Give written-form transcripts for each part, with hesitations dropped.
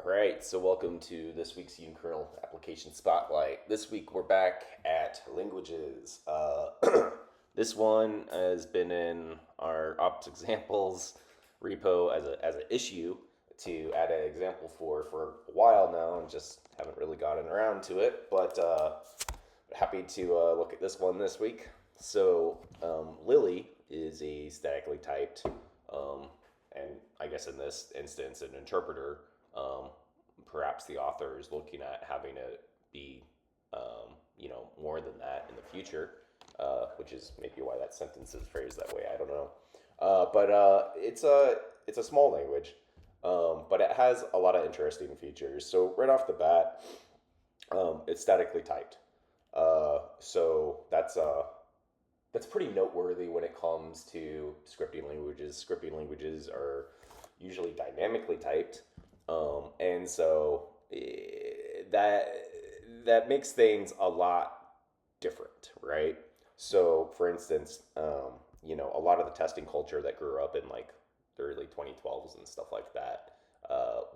All right, so welcome to this week's Unikernel application spotlight. This week we're back at languages. This one has been in our opt examples repo as an issue to add an example for a while now, and just haven't really gotten around to it. But happy to look at this one this week. So Lily is a statically typed, and I guess in this instance, an interpreter. Um, Perhaps the author is looking at having it be, more than that in the future, which is maybe why that sentence is phrased that way. I don't know, but it's a small language, but it has a lot of interesting features. So right off the bat, it's statically typed. So that's pretty noteworthy when it comes to scripting languages. Scripting languages are usually dynamically typed, and so that makes things a lot different, right? So, for instance, a lot of the testing culture that grew up in like the early 2012s and stuff like that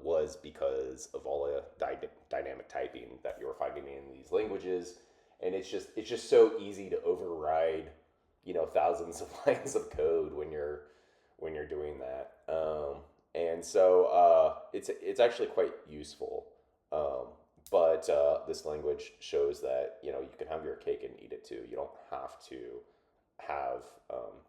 was because of all the dynamic typing that you were finding in these languages, and it's just so easy to override thousands of lines of code when you're doing that. And so it's actually quite useful. But this language shows that you can have your cake and eat it too. You don't have to have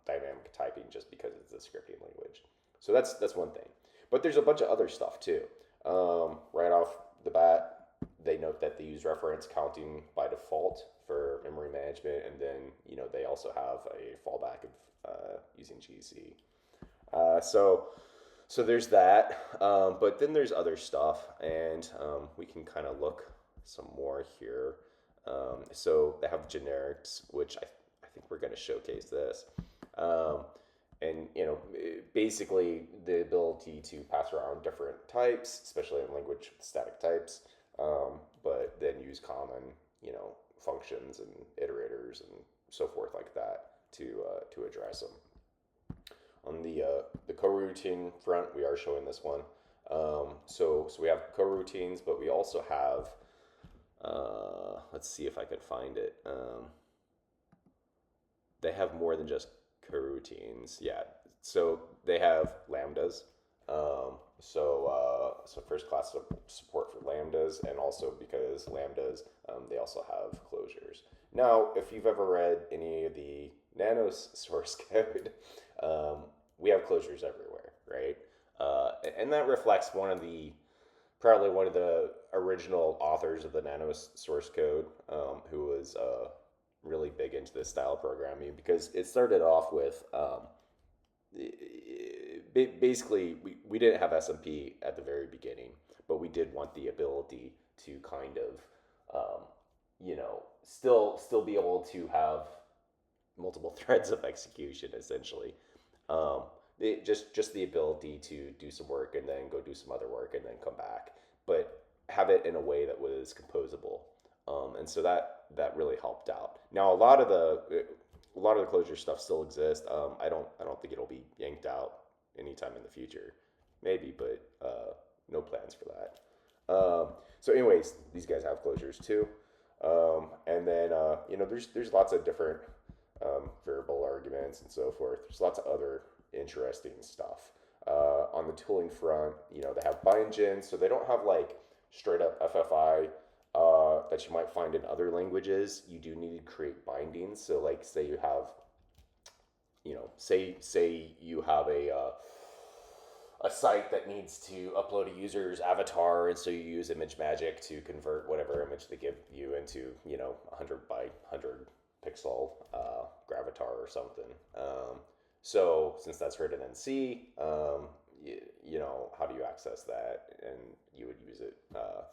dynamic typing just because it's a scripting language. So that's one thing. But there's a bunch of other stuff too. Right off the bat, they note that they use reference counting by default for memory management, and then they also have a fallback of using GC. So there's that, but then there's other stuff, and we can kind of look some more here. So they have generics, which I think we're going to showcase this. And basically the ability to pass around different types, especially in language with static types, but then use common functions and iterators and so forth like that to address them. On the coroutine front, we are showing this one. So we have coroutines, but we also have, let's see if I could find it. They have more than just coroutines. Yeah, so they have lambdas. So first class support for lambdas, and also because lambdas, they also have closures. Now, if you've ever read any of the Nanos source code, we have closures everywhere, right? And that reflects probably one of the original authors of the Nanos source code, who was really big into this style of programming, because it started off with basically we didn't have SMP at the very beginning, but we did want the ability to kind of still be able to have multiple threads of execution, essentially. Just the ability to do some work and then go do some other work and then come back, but have it in a way that was composable. And so that really helped out. Now a lot of the closure stuff still exists. I don't think it'll be yanked out anytime in the future. Maybe, but no plans for that. So anyways, these guys have closures too. And then there's lots of different variable arguments and so forth. There's lots of other interesting stuff. On the tooling front, they have bindgen, so they don't have like straight up FFI that you might find in other languages. You do need to create bindings. So like say you have, say you have a site that needs to upload a user's avatar, and so you use ImageMagick to convert whatever image they give you into 100 by 100 pixel gravatar or something. So since that's written in C, how do you access that? And you would use it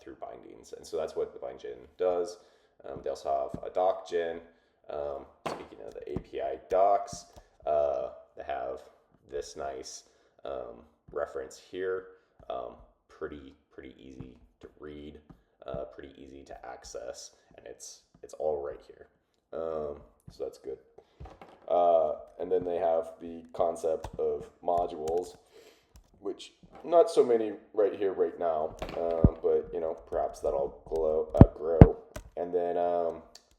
through bindings, and so that's what the bindgen does. They also have a docgen. Speaking of the API docs, they have this nice reference here. Pretty easy to read, pretty easy to access, and it's all right here. So that's good. And then they have the concept of modules, which not so many right here right now, but perhaps that'll grow. And then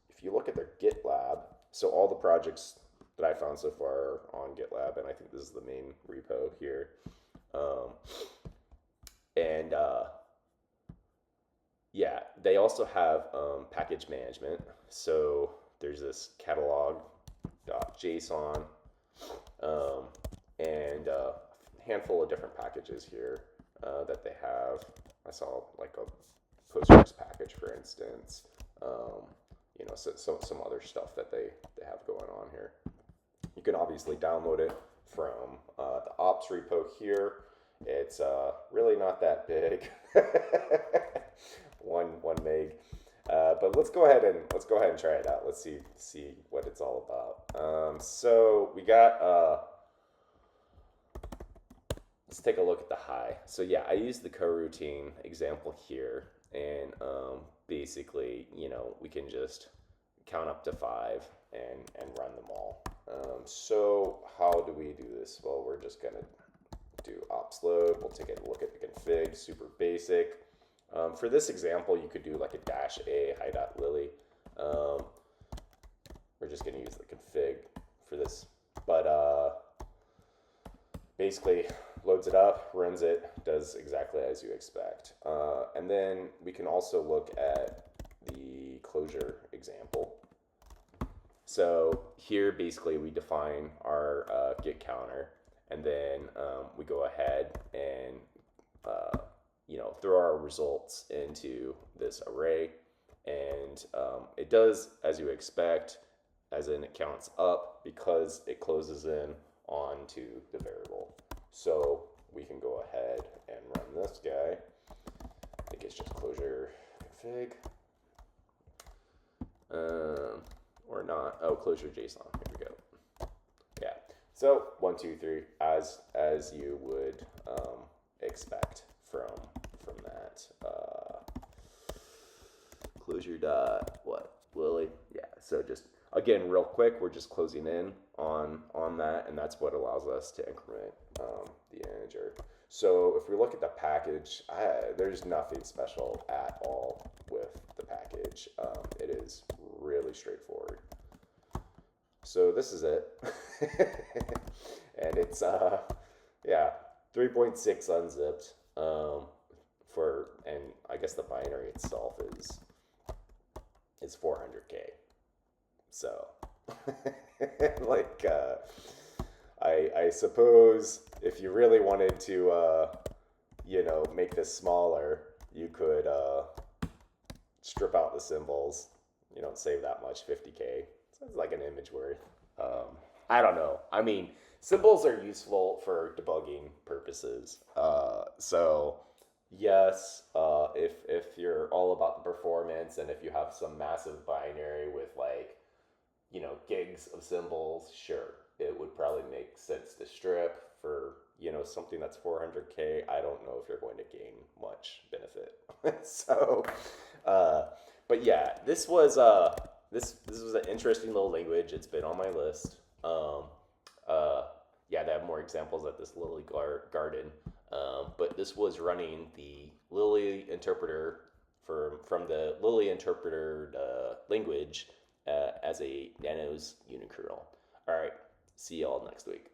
if you look at their GitLab, so all the projects that I found so far are on GitLab, and I think this is the main repo here. Um, and Yeah, they also have package management. So there's this catalog.json um, and a handful of different packages here that they have. I saw like a Postgres package, for instance. Um, so some other stuff that they have going on here. You can obviously download it from the ops repo here. It's really not that big, one meg. But let's go ahead and try it out. Let's see what it's all about. So we got let's take a look at the high. So yeah, I used the coroutine example here, and basically, we can just count up to 5 and run them all. So how do we do this? Well, we're just gonna do ops load. We'll take a look at the config, super basic. For this example, you could do like a -a hi.lily. We're just gonna use the config for this, but basically loads it up, runs it, does exactly as you expect. And then we can also look at the closure example. So here, basically, we define our get counter, and then we go ahead and throw our results into this array, and it does as you expect, as in it counts up because it closes in onto the variable. So we can go ahead and run this guy. I think it's just closure config. Or not. Oh, closure JSON. Here we go. Yeah. So 1, 2, 3, as you would expect from that. Closure dot what? Lily. Yeah. So just again, real quick, we're just closing in on that, and that's what allows us to increment the integer. So if we look at the package, there's nothing special at all with the package. It is really straightforward. So this is it. And it's yeah, 3.6 unzipped and I guess the binary itself is 400K. So like I suppose if you really wanted to make this smaller, you could strip out the symbols. You don't save that much, 50K. So it's like an image worth. I don't know. I mean, symbols are useful for debugging purposes. So yes, if you're all about the performance, and if you have some massive binary with like gigs of symbols, sure, it would probably make sense to strip. For something that's 400K, I don't know if you're going to gain much benefit. So but yeah, this was an interesting little language. It's been on my list. Yeah, they have more examples at this Lily garden, but this was running the Lily interpreter from the Lily interpreter language as a Nanos unikernel. All right, see y'all next week.